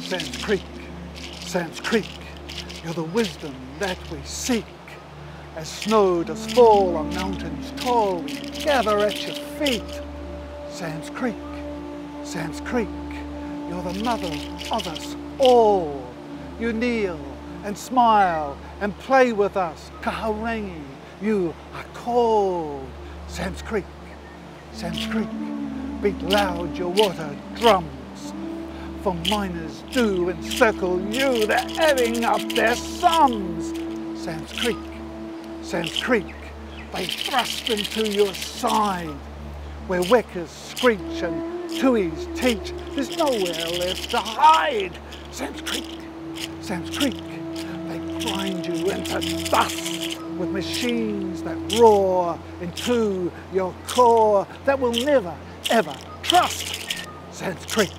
Sands Creek, Sands Creek, you're the wisdom that we seek. As snow does fall on mountains tall, we gather at your feet. Sands Creek, Sands Creek, you're the mother of us all. You kneel and smile and play with us. Kaharangi, you are called. Sands Creek, Sands Creek, beat loud your water drums. For miners do encircle you, they're adding up their sums. Sands Creek, Sands Creek, they thrust into your side. Where wekas screech and tuis teach, there's nowhere left to hide. Sands Creek, Sands Creek, they grind you into dust with machines that roar into your core that will never, ever trust. Sands Creek,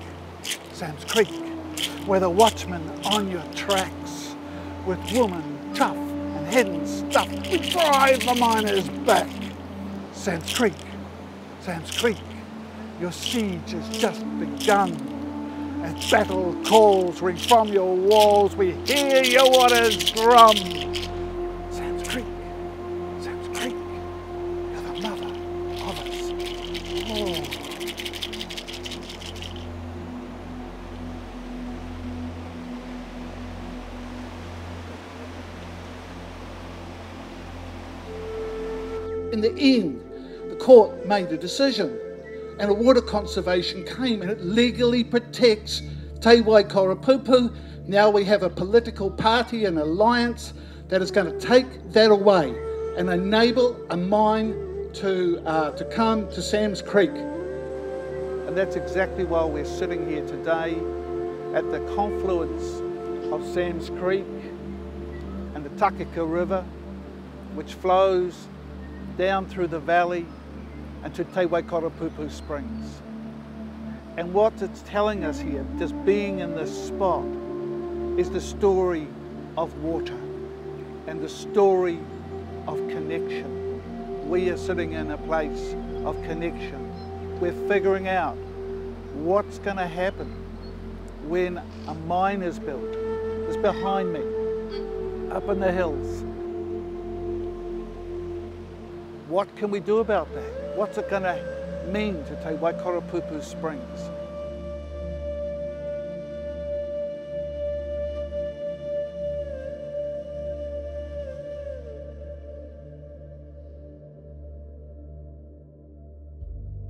Sands Creek, where the watchman on your tracks, with woman tough and head and stuff, we drive the miners back. Sands Creek, Sands Creek, your siege has just begun. As battle calls ring from your walls, we hear your waters drum. Sands Creek, Sands Creek, you're the mother of us all. In the end, the court made a decision and a water conservation came and it legally protects Te Waikoropupū. Now we have a political party and alliance that is going to take that away and enable a mine to come to Sands Creek. And that's exactly why we're sitting here today at the confluence of Sands Creek and the Takaka River, which flows down through the valley and to Te Waikoropupū Springs. And what it's telling us here, just being in this spot, is the story of water and the story of connection. We are sitting in a place of connection. We're figuring out what's going to happen when a mine is built. It's behind me, up in the hills. What can we do about that? What's it going to mean to Te Waikoropupū Springs?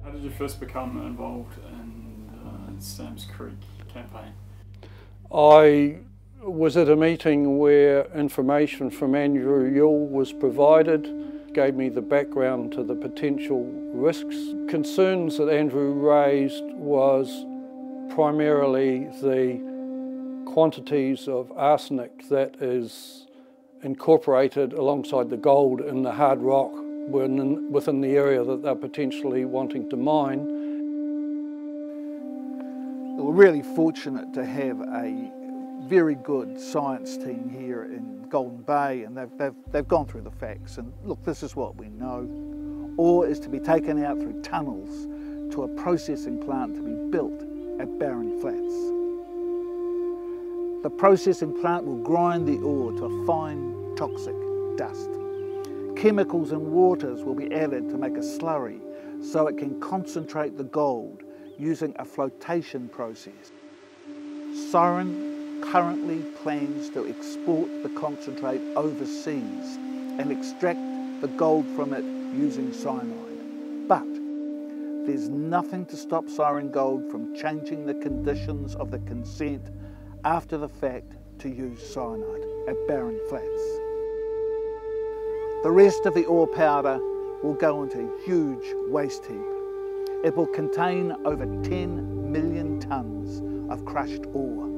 How did you first become involved in Sands Creek campaign? I was at a meeting where information from Andrew Yule was provided, gave me the background to the potential risks. Concerns that Andrew raised was primarily the quantities of arsenic that is incorporated alongside the gold in the hard rock within the area that they're potentially wanting to mine. We're really fortunate to have a very good science team here in Golden Bay, and they've gone through the facts, and look, this is what we know. Ore is to be taken out through tunnels to a processing plant to be built at Barren Flats. The processing plant will grind the ore to a fine toxic dust. Chemicals and waters will be added to make a slurry so it can concentrate the gold using a flotation process. Siren currently plans to export the concentrate overseas and extract the gold from it using cyanide. But there's nothing to stop Siren Gold from changing the conditions of the consent after the fact to use cyanide at Barren Flats. The rest of the ore powder will go into a huge waste heap. It will contain over 10 million tonnes of crushed ore,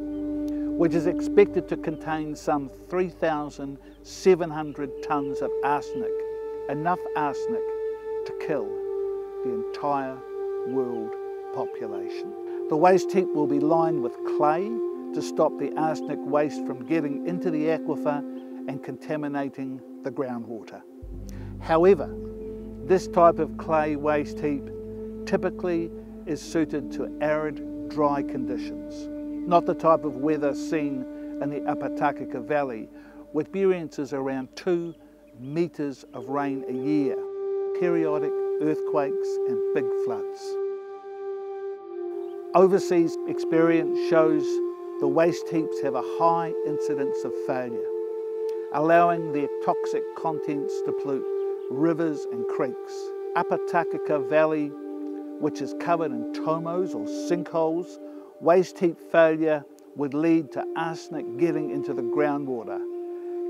which is expected to contain some 3,700 tonnes of arsenic, enough arsenic to kill the entire world population. The waste heap will be lined with clay to stop the arsenic waste from getting into the aquifer and contaminating the groundwater. However, this type of clay waste heap typically is suited to arid, dry conditions. not the type of weather seen in the Upper Takaka Valley, with experiences around 2 metres of rain a year, periodic earthquakes and big floods. Overseas experience shows the waste heaps have a high incidence of failure, allowing their toxic contents to pollute rivers and creeks. Upper Takaka Valley, which is covered in tomos or sinkholes, waste heap failure would lead to arsenic getting into the groundwater,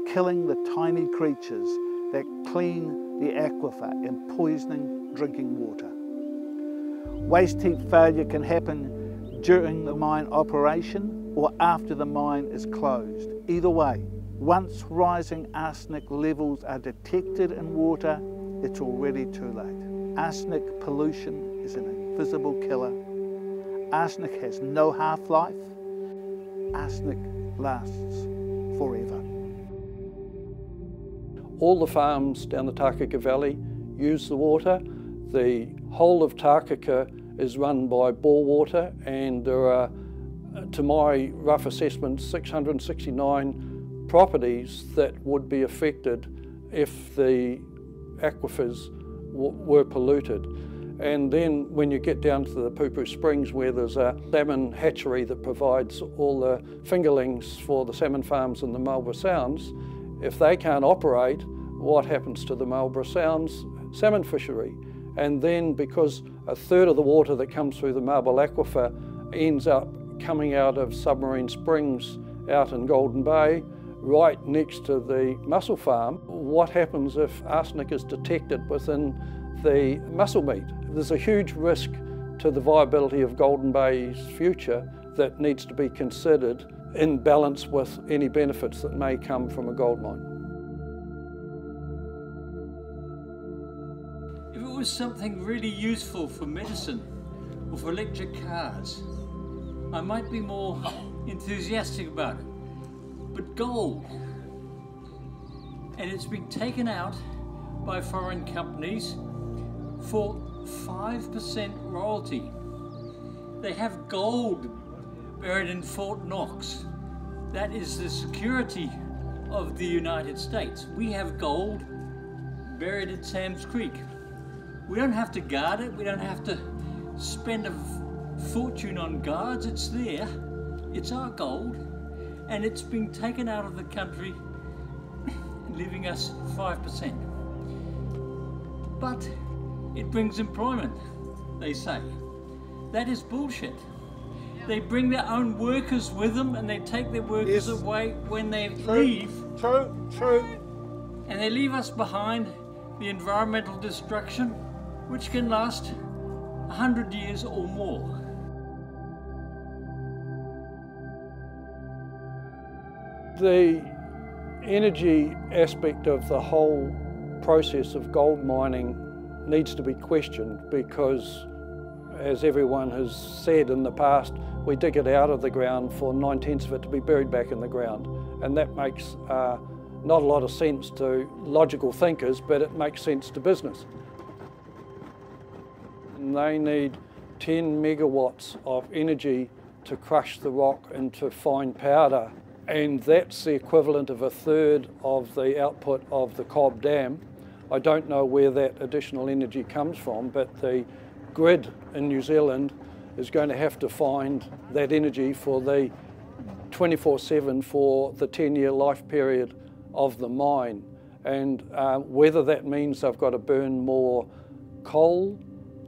killing the tiny creatures that clean the aquifer and poisoning drinking water. Waste heap failure can happen during the mine operation or after the mine is closed. Either way, once rising arsenic levels are detected in water, it's already too late. Arsenic pollution is an invisible killer. Arsenic has no half-life. Arsenic lasts forever. All the farms down the Takaka Valley use the water. The whole of Takaka is run by bore water, and there are, to my rough assessment, 669 properties that would be affected if the aquifers were polluted. And then when you get down to the Pupū Springs, where there's a salmon hatchery that provides all the fingerlings for the salmon farms in the Marlborough Sounds, if they can't operate, what happens to the Marlborough Sounds salmon fishery? And then because a third of the water that comes through the Marble Aquifer ends up coming out of submarine springs out in Golden Bay, right next to the mussel farm, what happens if arsenic is detected within the mussel meat? There's a huge risk to the viability of Golden Bay's future that needs to be considered in balance with any benefits that may come from a gold mine. If it was something really useful for medicine or for electric cars, I might be more enthusiastic about it. But gold, and it's been taken out by foreign companies for 5% royalty. They have gold buried in Fort Knox. That is the security of the United States. We have gold buried at Sam's Creek. We don't have to guard it. We don't have to spend a fortune on guards. It's there. It's our gold, and it's been taken out of the country, leaving us 5%. But it brings employment, they say. That is bullshit. They bring their own workers with them, and they take their workers away when they leave. True. And they leave us behind the environmental destruction, which can last 100 years or more. The energy aspect of the whole process of gold mining needs to be questioned, because, as everyone has said in the past, we dig it out of the ground for 9/10 of it to be buried back in the ground, and that makes not a lot of sense to logical thinkers, but it makes sense to business. And they need 10 megawatts of energy to crush the rock into fine powder, and that's the equivalent of a third of the output of the Cobb Dam. I don't know where that additional energy comes from, but the grid in New Zealand is going to have to find that energy for the 24/7 for the 10-year life period of the mine. And whether that means they've got to burn more coal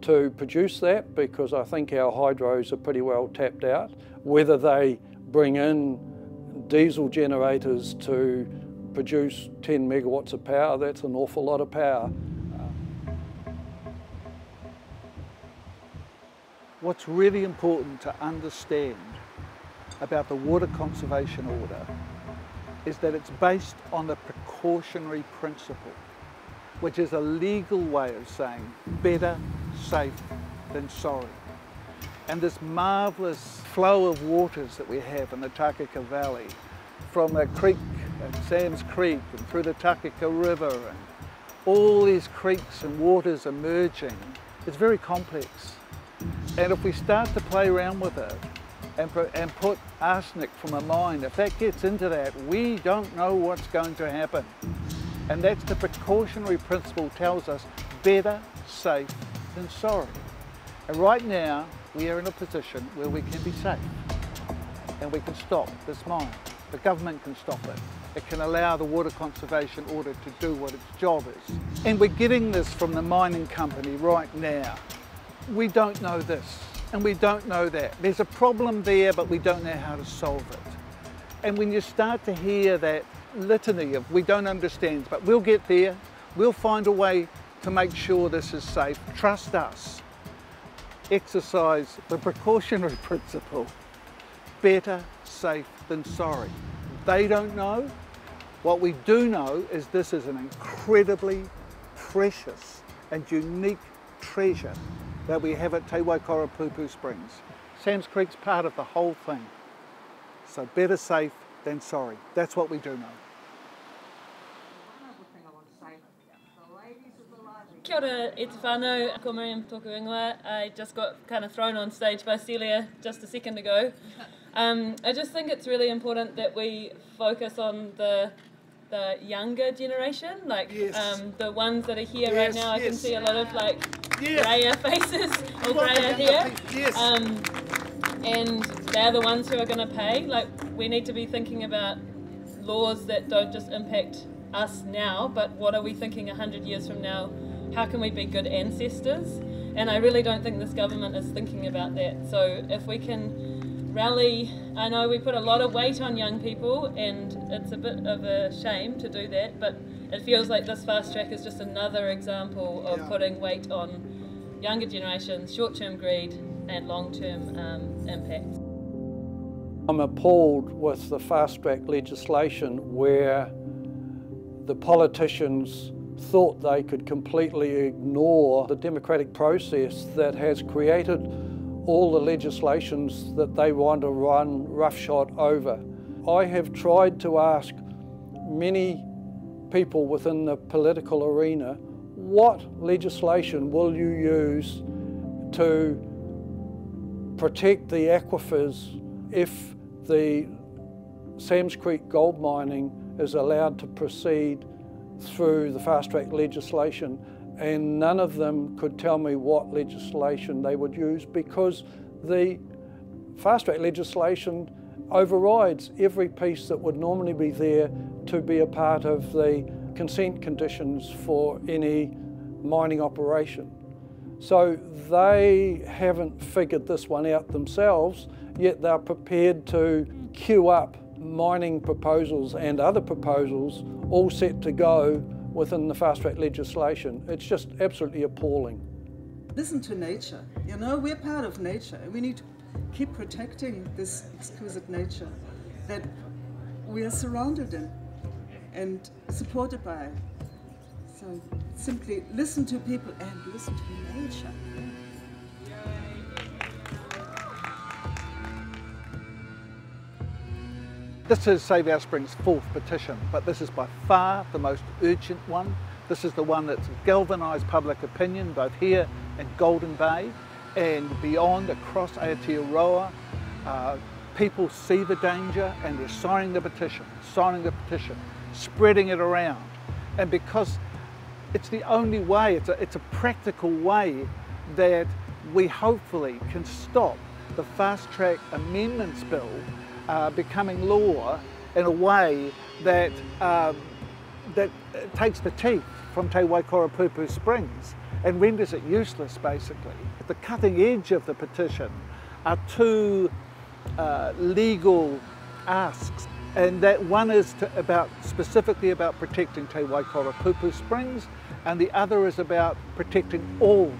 to produce that, because I think our hydros are pretty well tapped out, whether they bring in diesel generators to produce 10 megawatts of power, that's an awful lot of power. What's really important to understand about the Water Conservation Order is that it's based on the precautionary principle, which is a legal way of saying better safe than sorry. And this marvellous flow of waters that we have in the Takaka Valley, from the creek and Sam's Creek and through the Takaka River, and all these creeks and waters emerging, it's very complex. And if we start to play around with it, and put arsenic from a mine, if that gets into that, we don't know what's going to happen. And that's the precautionary principle tells us better safe than sorry. And right now, we are in a position where we can be safe and we can stop this mine. The government can stop it. It can allow the water conservation order to do what its job is. And we're getting this from the mining company right now. We don't know this and we don't know that. There's a problem there, but we don't know how to solve it. And when you start to hear that litany of we don't understand, but we'll get there, we'll find a way to make sure this is safe. Trust us. Exercise the precautionary principle. Better safe than sorry. They don't know. What we do know is this is an incredibly precious and unique treasure that we have at Te Waikoropupū Springs. Sam's Creek's part of the whole thing. So better safe than sorry. That's what we do know. Kia ora, e te whānau, ko Miriam tōku ingoa. I just got kind of thrown on stage by Celia just a second ago. I just think it's really important that we focus on the younger generation, like the ones that are here right now. I can see a lot of like greyer faces or greyer hair, and they're the ones who are going to pay. Like, we need to be thinking about laws that don't just impact us now, but what are we thinking 100 years from now? How can we be good ancestors? And I really don't think this government is thinking about that. So if we can rally, I know we put a lot of weight on young people and it's a bit of a shame to do that, but it feels like this fast track is just another example of putting weight on younger generations, short-term greed and long-term impacts. I'm appalled with the fast track legislation where the politicians thought they could completely ignore the democratic process that has created all the legislations that they want to run roughshod over. I have tried to ask many people within the political arena, what legislation will you use to protect the aquifers if the Sam's Creek gold mining is allowed to proceed through the fast track legislation? And none of them could tell me what legislation they would use, because the fast track legislation overrides every piece that would normally be there to be a part of the consent conditions for any mining operation. So they haven't figured this one out themselves, yet they're prepared to queue up mining proposals and other proposals all set to go within the fast track legislation. It's just absolutely appalling. Listen to nature. You know, we're part of nature and we need to keep protecting this exquisite nature that we are surrounded in and supported by. So simply listen to people and listen to nature. This is Save Our Springs' 4th petition, but this is by far the most urgent one. This is the one that's galvanised public opinion, both here in Golden Bay and beyond across Aotearoa. People see the danger and they're signing the petition, spreading it around. And because it's the only way, it's a practical way that we hopefully can stop the fast track amendments bill becoming law in a way that that takes the teeth from Te Waikoropupū Springs and renders it useless, basically. At the cutting edge of the petition are two legal asks, and that one is specifically about protecting Te Waikoropupū Springs, and the other is about protecting all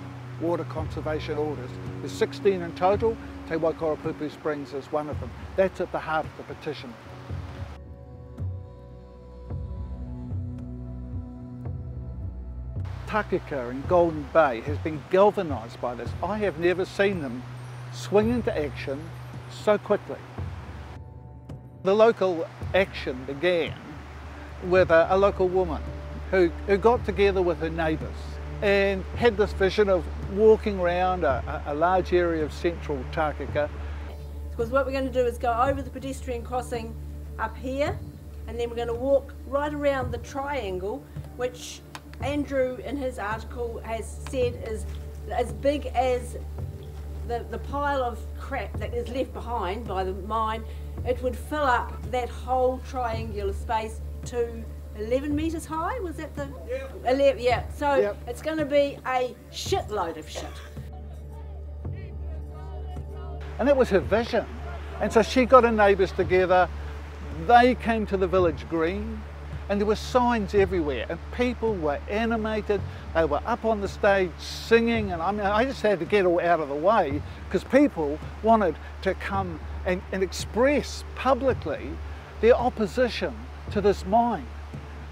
water conservation orders. There's 16 in total. Te Waikoropupū Springs is one of them. That's at the heart of the petition. Takaka in Golden Bay has been galvanised by this. I have never seen them swing into action so quickly. The local action began with a local woman who got together with her neighbours and had this vision of walking around a large area of central Takaka Because what we're going to do is go over the pedestrian crossing up here, and then we're going to walk right around the triangle, which Andrew in his article has said is as big as the pile of crap that is left behind by the mine. It would fill up that whole triangular space to 11 metres high, was that the? Yeah. 11, yeah, so it's going to be a shitload of shit. And that was her vision. And so she got her neighbours together, they came to the village green, and there were signs everywhere, and people were animated, they were up on the stage singing, and I just had to get all out of the way, because people wanted to come and express publicly their opposition to this mine.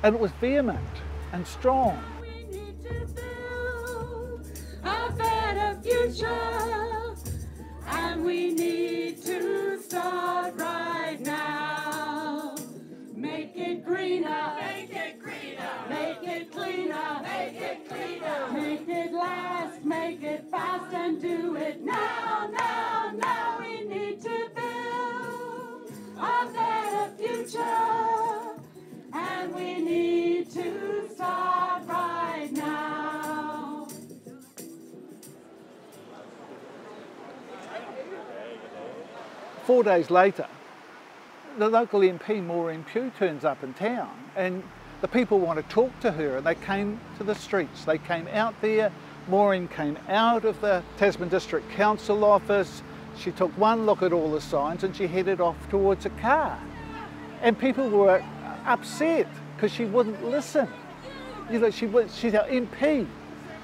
And it was vehement and strong. We need to build a better future, and we need to start right now. Make it greener, make it greener, make it cleaner, make it cleaner, make it last, make it fast, and do it now, now, now. We need to build a better future, and we need to start right now. Four days later, the local MP, Maureen Pugh, turns up in town, and the people want to talk to her, and they came to the streets. They came out there. Maureen came out of the Tasman District Council office. She took one look at all the signs and she headed off towards a car. And people were upset because she wouldn't listen. You know, she's our MP,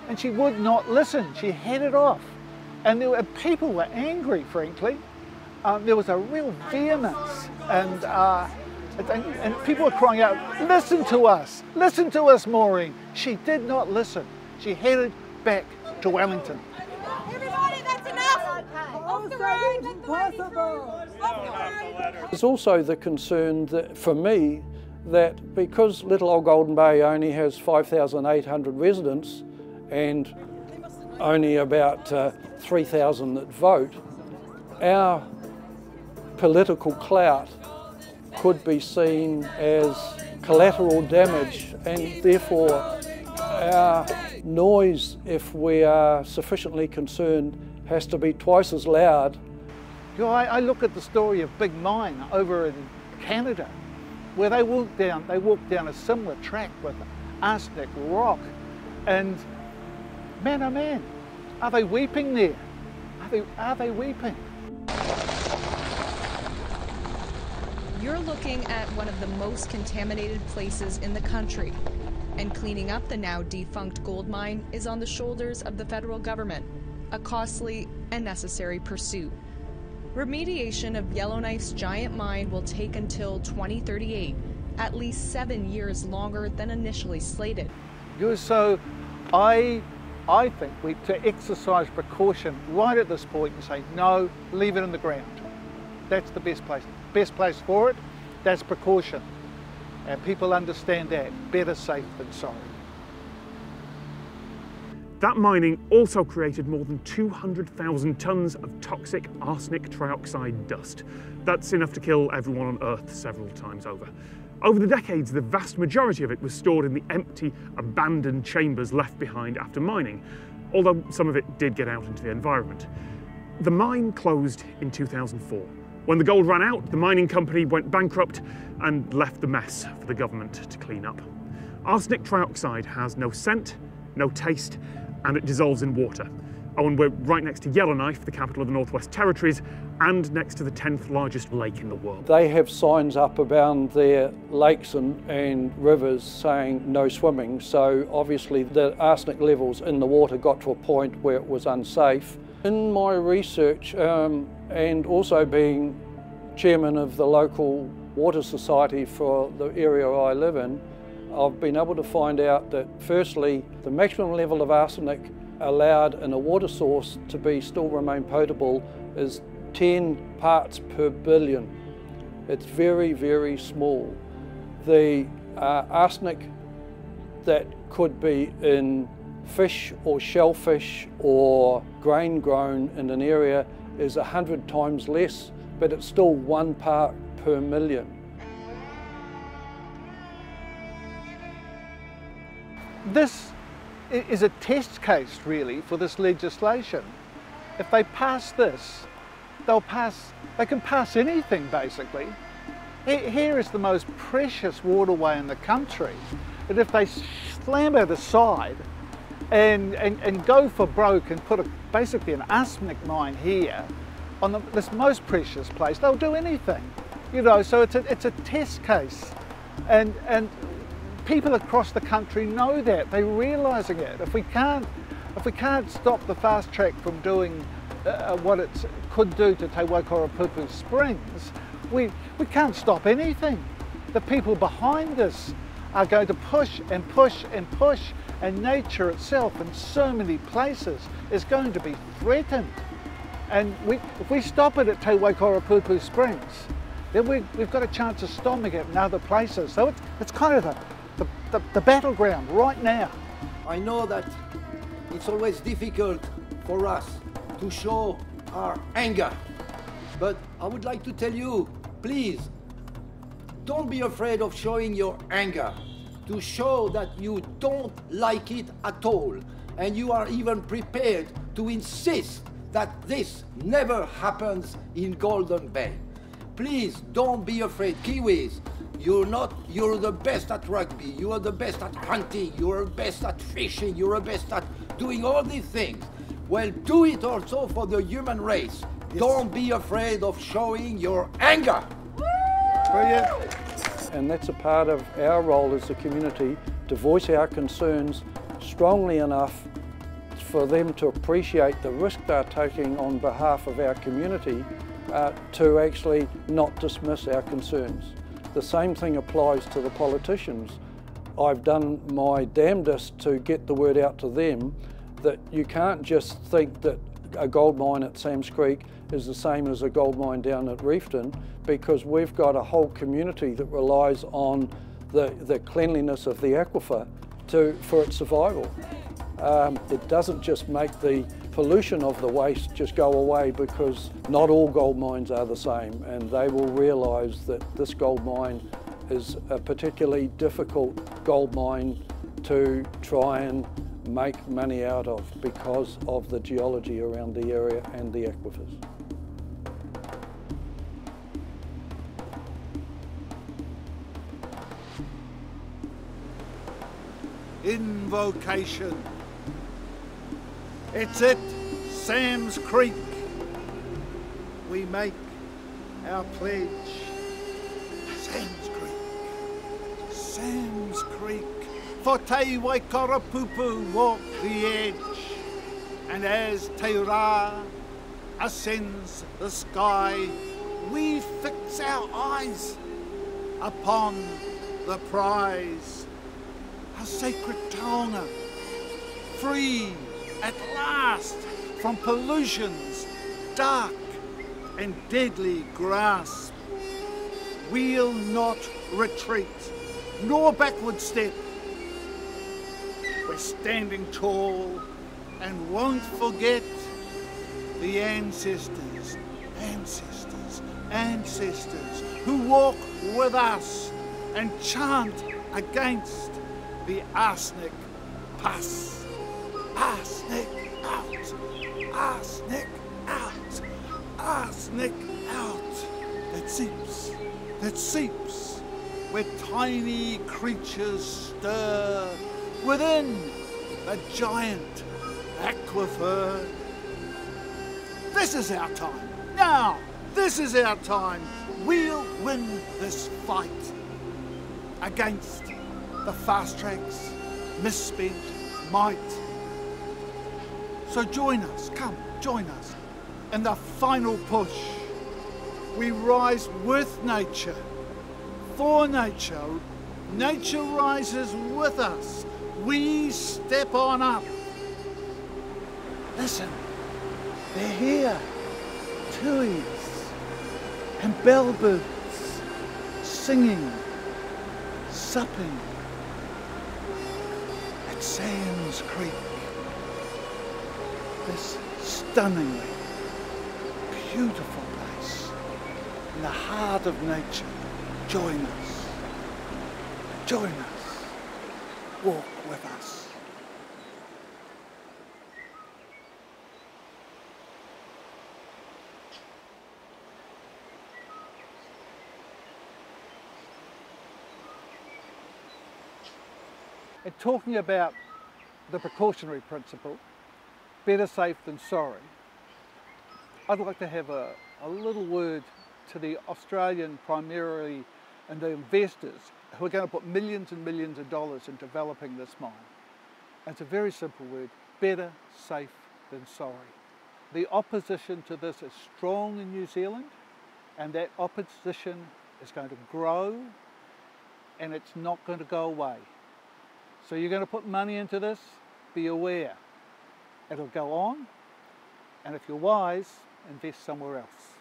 and she would not listen. She headed off, and people were angry, frankly. There was a real vehemence, and people were crying out, listen to us, Maureen. She did not listen. She headed back to Wellington. Everybody, that's enough! Off the road, let the ladies through! Off the road! There's also the concern that, for me, that because Little Old Golden Bay only has 5,800 residents and only about 3,000 that vote, our political clout could be seen as collateral damage, and therefore our noise, if we are sufficiently concerned, has to be twice as loud. You know, I look at the story of Big Mine over in Canada, where they walked down a similar track with arsenic rock, and man, oh man, are they weeping there? Are they weeping? You're looking at one of the most contaminated places in the country, and cleaning up the now defunct gold mine is on the shoulders of the federal government, a costly and necessary pursuit. Remediation of Yellowknife's giant mine will take until 2038, at least 7 years longer than initially slated. So I think we to exercise precaution right at this point and say, no, leave it in the ground. That's the best place. Best place for it, that's precaution. And people understand that. Better safe than sorry. That mining also created more than 200,000 tonnes of toxic arsenic trioxide dust. That's enough to kill everyone on Earth several times over. Over the decades, the vast majority of it was stored in the empty, abandoned chambers left behind after mining, although some of it did get out into the environment. The mine closed in 2004. When the gold ran out, the mining company went bankrupt and left the mess for the government to clean up. Arsenic trioxide has no scent, no taste, and it dissolves in water. Oh, and we're right next to Yellowknife, the capital of the Northwest Territories, and next to the 10th largest lake in the world. They have signs up around their lakes and rivers saying no swimming, so obviously the arsenic levels in the water got to a point where it was unsafe. In my research, and also being chairman of the local water society for the area I live in, I've been able to find out that firstly, the maximum level of arsenic allowed in a water source to be still remain potable is 10 parts per billion. It's very, very small. The arsenic that could be in fish or shellfish or grain grown in an area is 100 times less but it's still 1 part per million. This is a test case really for this legislation. If they pass this, they can pass anything basically. Here is the most precious waterway in the country, and if they slam it aside and go for broke and put basically an arsenic mine here on this most precious place, they'll do anything, you know. So it's a test case, and people across the country know that, they're realising it. If we can't stop the fast track from doing what it could do to Te Waikoropupū Springs, we can't stop anything. The people behind this are going to push and push and push, and nature itself in so many places is going to be threatened. And if we stop it at Te Waikoropupū Springs, then we've got a chance of stopping it in other places. So it's kind of the battleground right now. I know that it's always difficult for us to show our anger, but I would like to tell you, please, don't be afraid of showing your anger, to show that you don't like it at all, and you are even prepared to insist that this never happens in Golden Bay. Please don't be afraid. Kiwis, you're the best at rugby, you are the best at hunting, you are the best at fishing, you are the best at doing all these things. Well, do it also for the human race. Yes. Don't be afraid of showing your anger. Brilliant. And that's a part of our role as a community, to voice our concerns strongly enough for them to appreciate the risk they're taking on behalf of our community, to actually not dismiss our concerns. The same thing applies to the politicians. I've done my damnedest to get the word out to them that you can't just think that a gold mine at Sam's Creek is the same as a gold mine down at Reefton, because we've got a whole community that relies on the cleanliness of the aquifer for its survival. It doesn't just make the pollution of the waste just go away, because not all gold mines are the same, and they will realise that this gold mine is a particularly difficult gold mine to try and make money out of because of the geology around the area and the aquifers. Invocation. It's at Sam's Creek we make our pledge. Sam's Creek, Sam's Creek, for Te Waikoropupū walk the edge, and as Te Rā ascends the sky, we fix our eyes upon the prize, our sacred taonga, free at last from pollution's dark and deadly grasp. We'll not retreat, nor backward step. We're standing tall and won't forget the ancestors, ancestors, ancestors who walk with us and chant against the arsenic pus. Arsenic out, arsenic out, arsenic out. That seeps where tiny creatures stir within the giant aquifer. This is our time. Now, this is our time. We'll win this fight against the fast track's misspent might. So join us, come, join us in the final push. We rise with nature, for nature. Nature rises with us. We step on up. Listen, they're here. Tuis and bellbirds singing, supping at Sam's Creek. This stunningly beautiful place. in the heart of nature. Join us. Join us. Walk with us. And talking about the precautionary principle, better safe than sorry, I'd like to have a little word to the Australian primarily and the investors who are going to put millions and millions of dollars in developing this mine. And it's a very simple word, better safe than sorry. The opposition to this is strong in New Zealand, and that opposition is going to grow, and it's not going to go away. So you're going to put money into this, be aware. It'll go on, and if you're wise, invest somewhere else.